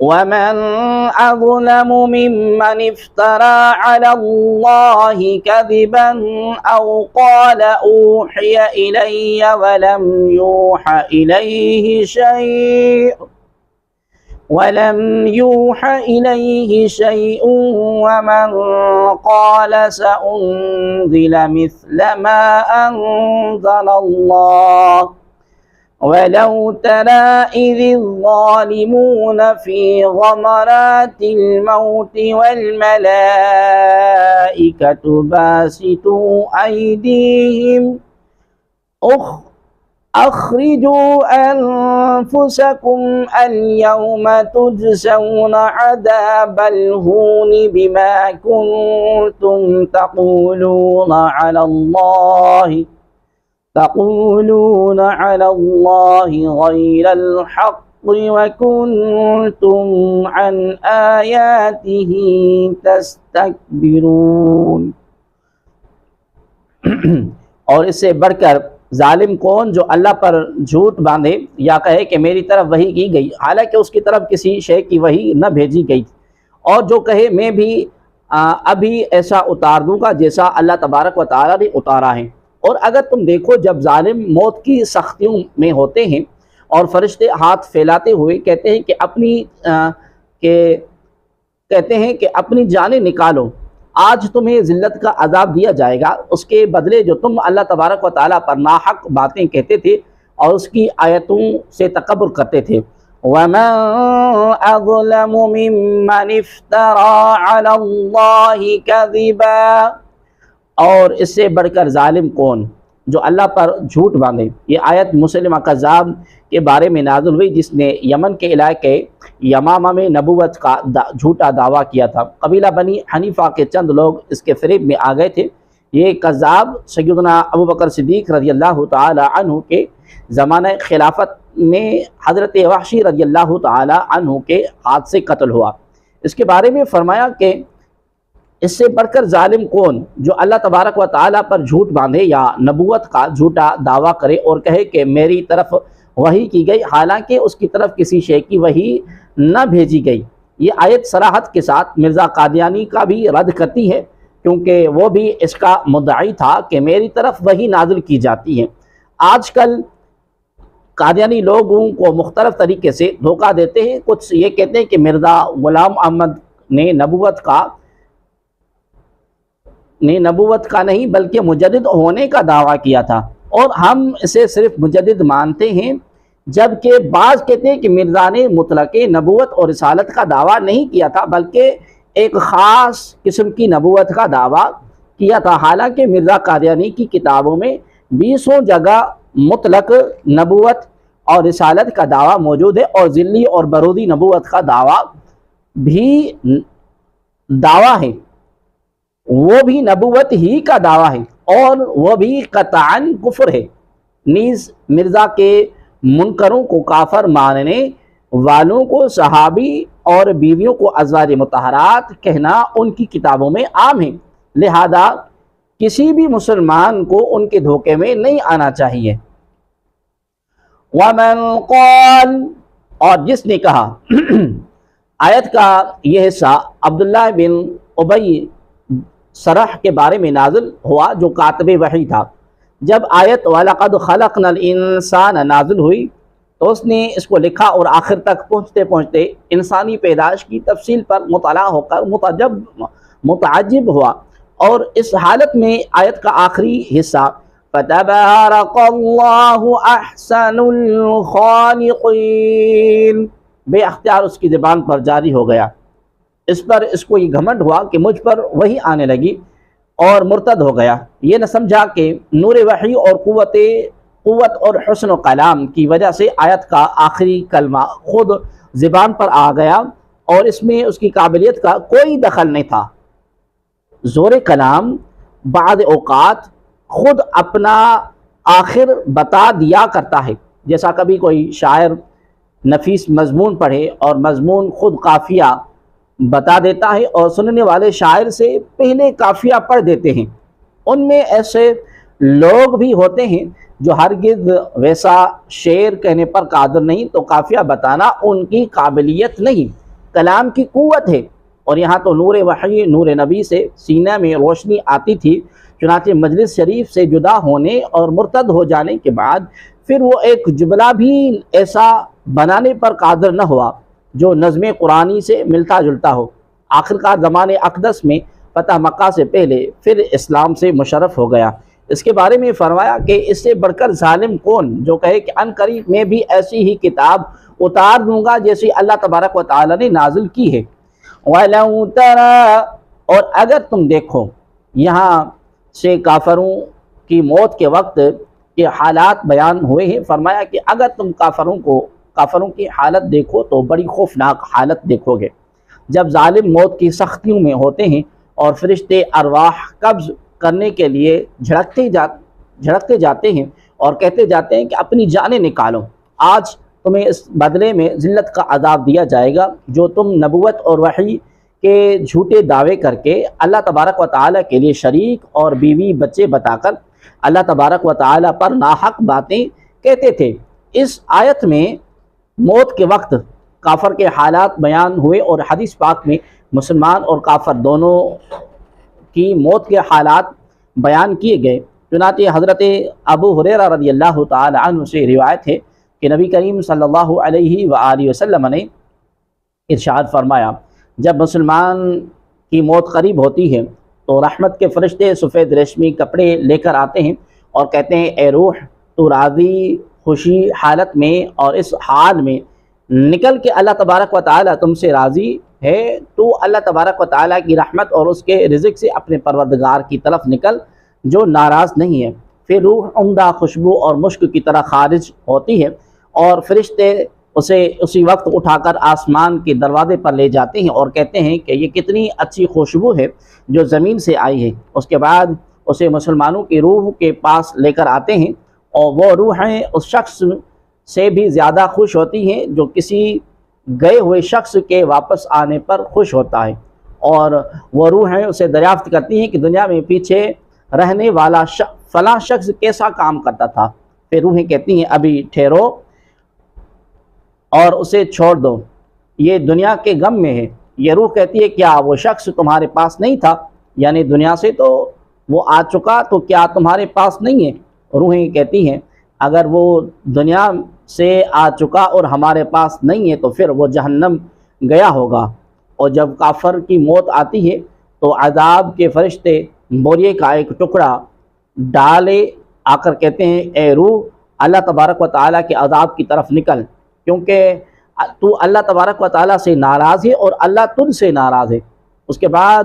ومن أظلم ممن افترى على الله كذبا أو قال أوحي إلي ولم يوحى إليه شيء ومن قال سأنزل مثل ما أنزل الله ولو ترى إذ الظالمون في غمرات الموت والملائكة باسطوا أيديهم أخرجوا أنفسكم اليوم تجزون عذاب الهون بما كنتم تقولون على الله غير الحق وكنتم عن آياته تستكبرون۔ اور اس سے بڑھ کر ظالم کون جو اللہ پر جھوٹ باندھے یا کہے کہ میری طرف وحی کی گئی حالانکہ اس کی طرف کسی شے کی وحی نہ بھیجی گئی، اور جو کہے میں بھی ابھی ایسا اتار دوں گا جیسا اللہ تبارک و تعالیٰ نے اتارا ہے۔ اور اگر تم دیکھو جب ظالم موت کی سختیوں میں ہوتے ہیں اور فرشتے ہاتھ پھیلاتے ہوئے کہتے ہیں کہ اپنی جانیں نکالو، آج تمہیں ذلت کا عذاب دیا جائے گا، اس کے بدلے جو تم اللہ تبارک و تعالیٰ پر ناحق باتیں کہتے تھے اور اس کی آیتوں سے تکبر کرتے تھے۔ وَمَنْ أَظْلَمُ مِمَّنِ افْتَرَى عَلَى اللَّهِ كَذِبًا، اور اس سے بڑھ کر ظالم کون جو اللہ پر جھوٹ باندھے۔ یہ آیت مسلمہ کذاب کے بارے میں نازل ہوئی جس نے یمن کے علاقے یمامہ میں نبوت کا جھوٹا دعویٰ کیا تھا۔ قبیلہ بنی حنیفہ کے چند لوگ اس کے فریب میں آ گئے تھے۔ یہ کذاب سیدنا ابوبکر صدیق رضی اللہ تعالی عنہ کے زمانہ خلافت میں حضرت وحشی رضی اللہ تعالی عنہ کے ہاتھ سے قتل ہوا۔ اس کے بارے میں فرمایا کہ اس سے بڑھ کر ظالم کون جو اللہ تبارک و تعالیٰ پر جھوٹ باندھے یا نبوت کا جھوٹا دعویٰ کرے اور کہے کہ میری طرف وحی کی گئی حالانکہ اس کی طرف کسی شے کی وحی نہ بھیجی گئی۔ یہ آیت صراحت کے ساتھ مرزا قادیانی کا بھی رد کرتی ہے کیونکہ وہ بھی اس کا مدعی تھا کہ میری طرف وحی نازل کی جاتی ہے۔ آج کل قادیانی لوگوں کو مختلف طریقے سے دھوکہ دیتے ہیں۔ کچھ یہ کہتے ہیں کہ مرزا غلام احمد نے نبوت کا نہیں بلکہ مجدد ہونے کا دعویٰ کیا تھا، اور ہم اسے صرف مجدد مانتے ہیں، جبکہ بعض کہتے ہیں کہ مرزا نے مطلق نبوت اور رسالت کا دعویٰ نہیں کیا تھا بلکہ ایک خاص قسم کی نبوت کا دعویٰ کیا تھا۔ حالانکہ مرزا قادیانی کی کتابوں میں 20 جگہ مطلق نبوت اور رسالت کا دعویٰ موجود ہے، اور ذلی اور برودی نبوت کا دعویٰ ہے، وہ بھی نبوت ہی کا دعویٰ ہے اور وہ بھی قطعاً کفر ہے۔ نیز مرزا کے منکروں کو کافر ماننے والوں کو صحابی اور بیویوں کو ازواج مطہرات کہنا ان کی کتابوں میں عام ہے، لہذا کسی بھی مسلمان کو ان کے دھوکے میں نہیں آنا چاہیے۔ وَمَنْ قَالَ، اور جس نے کہا۔ آیت کا یہ حصہ عبداللہ بن ابی سرح کے بارے میں نازل ہوا جو کاتب وحی تھا۔ جب آیت وَلَقَدْ خَلَقْنَا الْإِنسَانَ نازل ہوئی تو اس نے اس کو لکھا اور آخر تک پہنچتے پہنچتے انسانی پیدائش کی تفصیل پر مطلع ہو کر متعجب ہوا، اور اس حالت میں آیت کا آخری حصہ فَتَبَارَكَ اللَّهُ أَحْسَنُ الْخَالِقِينَ بے اختیار اس کی زبان پر جاری ہو گیا۔ اس پر اس کو یہ گھمنڈ ہوا کہ مجھ پر وحی آنے لگی اور مرتد ہو گیا۔ یہ نہ سمجھا کہ نور وحی اور قوت اور حسن و کلام کی وجہ سے آیت کا آخری کلمہ خود زبان پر آ گیا اور اس میں اس کی قابلیت کا کوئی دخل نہیں تھا۔ زور کلام بعض اوقات خود اپنا آخر بتا دیا کرتا ہے، جیسا کبھی کوئی شاعر نفیس مضمون پڑھے اور مضمون خود قافیہ بتا دیتا ہے اور سننے والے شاعر سے پہلے قافیہ پڑھ دیتے ہیں۔ ان میں ایسے لوگ بھی ہوتے ہیں جو ہرگز ویسا شعر کہنے پر قادر نہیں، تو قافیہ بتانا ان کی قابلیت نہیں، کلام کی قوت ہے، اور یہاں تو نور وحی نور نبی سے سینہ میں روشنی آتی تھی۔ چنانچہ مجلس شریف سے جدا ہونے اور مرتد ہو جانے کے بعد پھر وہ ایک جملہ بھی ایسا بنانے پر قادر نہ ہوا جو نظم قرآنی سے ملتا جلتا ہو۔ آخرکار زمانے اقدس میں فتح مکہ سے پہلے پھر اسلام سے مشرف ہو گیا۔ اس کے بارے میں فرمایا کہ اس سے بڑھ کر ظالم کون جو کہے کہ ان قریب میں بھی ایسی ہی کتاب اتار دوں گا جیسی اللہ تبارک و تعالی نے نازل کی ہے۔ وَلَوْ تَرَى، اور اگر تم دیکھو، یہاں سے کافروں کی موت کے وقت کے حالات بیان ہوئے ہیں۔ فرمایا کہ اگر تم کافروں کی حالت دیکھو تو بڑی خوفناک حالت دیکھو گے، جب ظالم موت کی سختیوں میں ہوتے ہیں اور فرشتے ارواح قبض کرنے کے لیے جھڑکتے جاتے ہیں اور کہتے جاتے ہیں کہ اپنی جانیں نکالو، آج تمہیں اس بدلے میں ذلت کا عذاب دیا جائے گا جو تم نبوت اور وحی کے جھوٹے دعوے کر کے اللہ تبارک و تعالیٰ کے لیے شریک اور بیوی بچے بتا کر اللہ تبارک و تعالیٰ پر ناحق باتیں کہتے تھے۔ اس آیت میں موت کے وقت کافر کے حالات بیان ہوئے اور حدیث پاک میں مسلمان اور کافر دونوں کی موت کے حالات بیان کیے گئے۔ چنانچہ حضرت ابو ہریرہ رضی اللہ تعالی عنہ سے روایت ہے کہ نبی کریم صلی اللہ علیہ وآلہ وسلم نے ارشاد فرمایا، جب مسلمان کی موت قریب ہوتی ہے تو رحمت کے فرشتے سفید ریشمی کپڑے لے کر آتے ہیں اور کہتے ہیں اے روح، تو راضی خوشی حالت میں اور اس حال میں نکل کے اللہ تبارک و تعالیٰ تم سے راضی ہے، تو اللہ تبارک و تعالیٰ کی رحمت اور اس کے رزق سے اپنے پروردگار کی طرف نکل جو ناراض نہیں ہے۔ پھر روح عمدہ خوشبو اور مشک کی طرح خارج ہوتی ہے اور فرشتے اسے اسی وقت اٹھا کر آسمان کے دروازے پر لے جاتے ہیں اور کہتے ہیں کہ یہ کتنی اچھی خوشبو ہے جو زمین سے آئی ہے۔ اس کے بعد اسے مسلمانوں کی روح کے پاس لے کر آتے ہیں اور وہ روحیں اس شخص سے بھی زیادہ خوش ہوتی ہیں جو کسی گئے ہوئے شخص کے واپس آنے پر خوش ہوتا ہے، اور وہ روحیں اسے دریافت کرتی ہیں کہ دنیا میں پیچھے رہنے والا فلاں شخص کیسا کام کرتا تھا۔ پھر روحیں کہتی ہیں ابھی ٹھہرو اور اسے چھوڑ دو، یہ دنیا کے غم میں ہے۔ یہ روح کہتی ہے کیا وہ شخص تمہارے پاس نہیں تھا، یعنی دنیا سے تو وہ آ چکا، تو کیا تمہارے پاس نہیں ہے؟ روحیں کہتی ہیں اگر وہ دنیا سے آ چکا اور ہمارے پاس نہیں ہے تو پھر وہ جہنم گیا ہوگا۔ اور جب کافر کی موت آتی ہے تو عذاب کے فرشتے بوریے کا ایک ٹکڑا ڈالے آ کر کہتے ہیں اے روح، اللہ تبارک و تعالیٰ کے عذاب کی طرف نکل، کیونکہ تو اللہ تبارک و تعالیٰ سے ناراض ہے اور اللہ تجھ سے ناراض ہے۔ اس کے بعد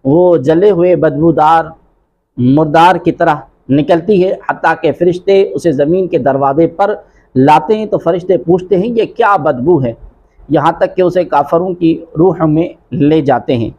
وہ جلے ہوئے بدبودار مردار کی طرح نکلتی ہے، حتیٰ کہ فرشتے اسے زمین کے دروازے پر لاتے ہیں تو فرشتے پوچھتے ہیں یہ کیا بدبو ہے، یہاں تک کہ اسے کافروں کی روح میں لے جاتے ہیں۔